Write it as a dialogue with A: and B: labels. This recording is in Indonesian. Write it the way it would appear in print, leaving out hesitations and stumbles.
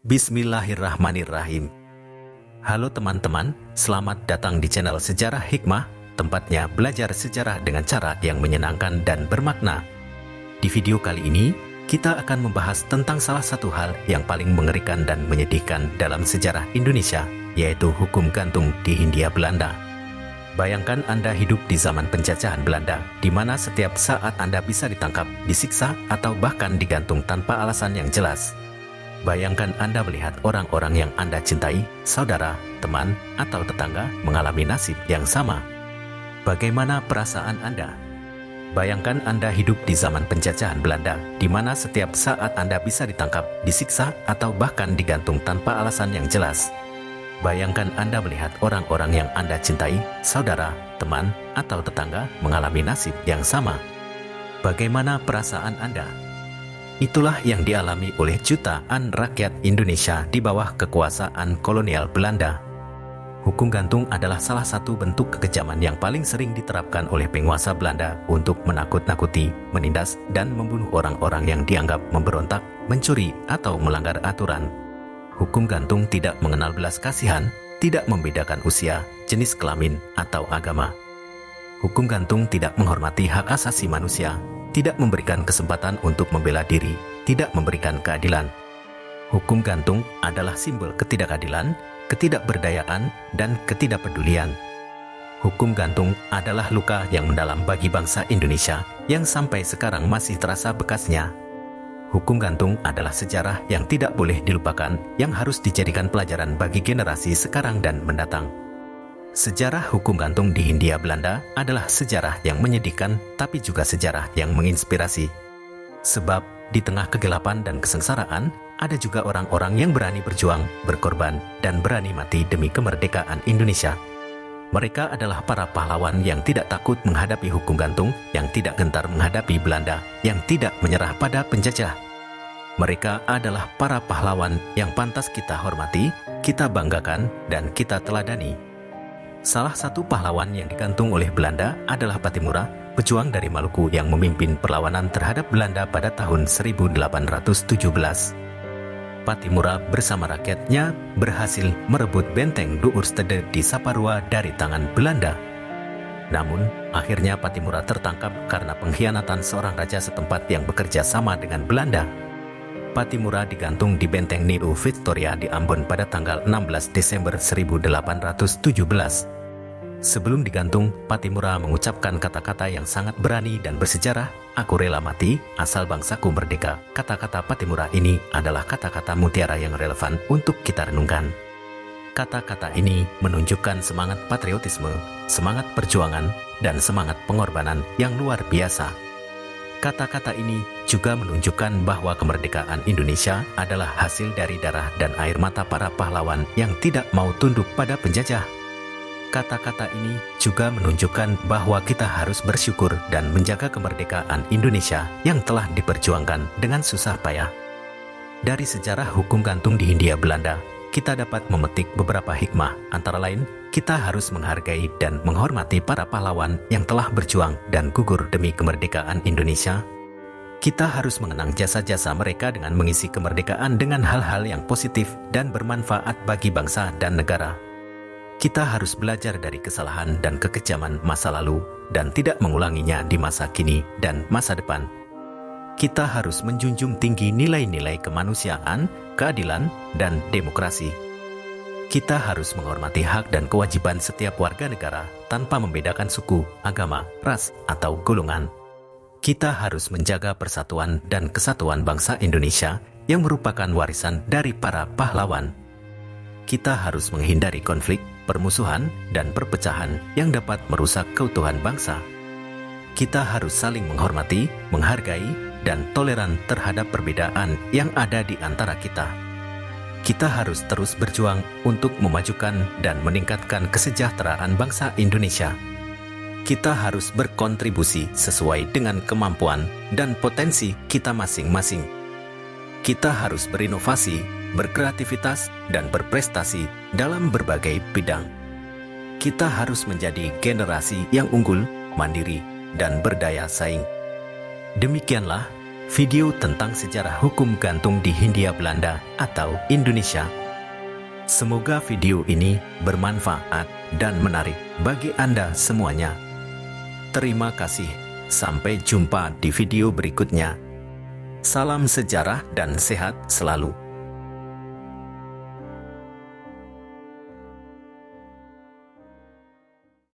A: Bismillahirrahmanirrahim. Halo teman-teman, selamat datang di channel Sejarah Hikmah, tempatnya belajar sejarah dengan cara yang menyenangkan dan bermakna. Di video kali ini, kita akan membahas tentang salah satu hal yang paling mengerikan dan menyedihkan dalam sejarah Indonesia, yaitu hukum gantung di Hindia Belanda. Bayangkan Anda hidup di zaman penjajahan Belanda, di mana setiap saat Anda bisa ditangkap, disiksa, atau bahkan digantung tanpa alasan yang jelas. Bayangkan Anda melihat orang-orang yang Anda cintai, saudara, teman, atau tetangga mengalami nasib yang sama. Bagaimana perasaan Anda? Bayangkan Anda hidup di zaman penjajahan Belanda, di mana setiap saat Anda bisa ditangkap, disiksa, atau bahkan digantung tanpa alasan yang jelas. Bayangkan Anda melihat orang-orang yang Anda cintai, saudara, teman, atau tetangga mengalami nasib yang sama. Bagaimana perasaan Anda? Itulah yang dialami oleh jutaan rakyat Indonesia di bawah kekuasaan kolonial Belanda. Hukum gantung adalah salah satu bentuk kekejaman yang paling sering diterapkan oleh penguasa Belanda untuk menakut-nakuti, menindas, dan membunuh orang-orang yang dianggap memberontak, mencuri, atau melanggar aturan. Hukum gantung tidak mengenal belas kasihan, tidak membedakan usia, jenis kelamin, atau agama. Hukum gantung tidak menghormati hak asasi manusia, tidak memberikan kesempatan untuk membela diri, tidak memberikan keadilan. Hukum gantung adalah simbol ketidakadilan, ketidakberdayaan, dan ketidakpedulian. Hukum gantung adalah luka yang mendalam bagi bangsa Indonesia yang sampai sekarang masih terasa bekasnya. Hukum gantung adalah sejarah yang tidak boleh dilupakan, yang harus dijadikan pelajaran bagi generasi sekarang dan mendatang. Sejarah hukum gantung di Hindia Belanda adalah sejarah yang menyedihkan, tapi juga sejarah yang menginspirasi. Sebab, di tengah kegelapan dan kesengsaraan, ada juga orang-orang yang berani berjuang, berkorban, dan berani mati demi kemerdekaan Indonesia. Mereka adalah para pahlawan yang tidak takut menghadapi hukum gantung, yang tidak gentar menghadapi Belanda, yang tidak menyerah pada penjajah. Mereka adalah para pahlawan yang pantas kita hormati, kita banggakan, dan kita teladani. Salah satu pahlawan yang digantung oleh Belanda adalah Pattimura, pejuang dari Maluku yang memimpin perlawanan terhadap Belanda pada tahun 1817. Pattimura bersama rakyatnya berhasil merebut benteng De Oorstede di Saparua dari tangan Belanda. Namun, akhirnya Pattimura tertangkap karena pengkhianatan seorang raja setempat yang bekerja sama dengan Belanda. Pattimura digantung di benteng New Victoria di Ambon pada tanggal 16 Desember 1817. Sebelum digantung, Pattimura mengucapkan kata-kata yang sangat berani dan bersejarah, "Aku rela mati, asal bangsaku merdeka." Kata-kata Pattimura ini adalah kata-kata mutiara yang relevan untuk kita renungkan. Kata-kata ini menunjukkan semangat patriotisme, semangat perjuangan, dan semangat pengorbanan yang luar biasa. Kata-kata ini juga menunjukkan bahwa kemerdekaan Indonesia adalah hasil dari darah dan air mata para pahlawan yang tidak mau tunduk pada penjajah. Kata-kata ini juga menunjukkan bahwa kita harus bersyukur dan menjaga kemerdekaan Indonesia yang telah diperjuangkan dengan susah payah. Dari sejarah hukum gantung di Hindia Belanda, kita dapat memetik beberapa hikmah, antara lain, kita harus menghargai dan menghormati para pahlawan yang telah berjuang dan gugur demi kemerdekaan Indonesia. Kita harus mengenang jasa-jasa mereka dengan mengisi kemerdekaan dengan hal-hal yang positif dan bermanfaat bagi bangsa dan negara. Kita harus belajar dari kesalahan dan kekejaman masa lalu dan tidak mengulanginya di masa kini dan masa depan. Kita harus menjunjung tinggi nilai-nilai kemanusiaan, keadilan, dan demokrasi. Kita harus menghormati hak dan kewajiban setiap warga negara tanpa membedakan suku, agama, ras, atau golongan. Kita harus menjaga persatuan dan kesatuan bangsa Indonesia yang merupakan warisan dari para pahlawan. Kita harus menghindari konflik, permusuhan, dan perpecahan yang dapat merusak keutuhan bangsa. Kita harus saling menghormati, menghargai, dan toleran terhadap perbedaan yang ada di antara kita. Kita harus terus berjuang untuk memajukan dan meningkatkan kesejahteraan bangsa Indonesia. Kita harus berkontribusi sesuai dengan kemampuan dan potensi kita masing-masing. Kita harus berinovasi, berkreativitas, dan berprestasi dalam berbagai bidang. Kita harus menjadi generasi yang unggul, mandiri, dan berdaya saing. Demikianlah video tentang sejarah hukum gantung di Hindia Belanda atau Indonesia. Semoga video ini bermanfaat dan menarik bagi Anda semuanya. Terima kasih. Sampai jumpa di video berikutnya. Salam sejarah dan sehat selalu.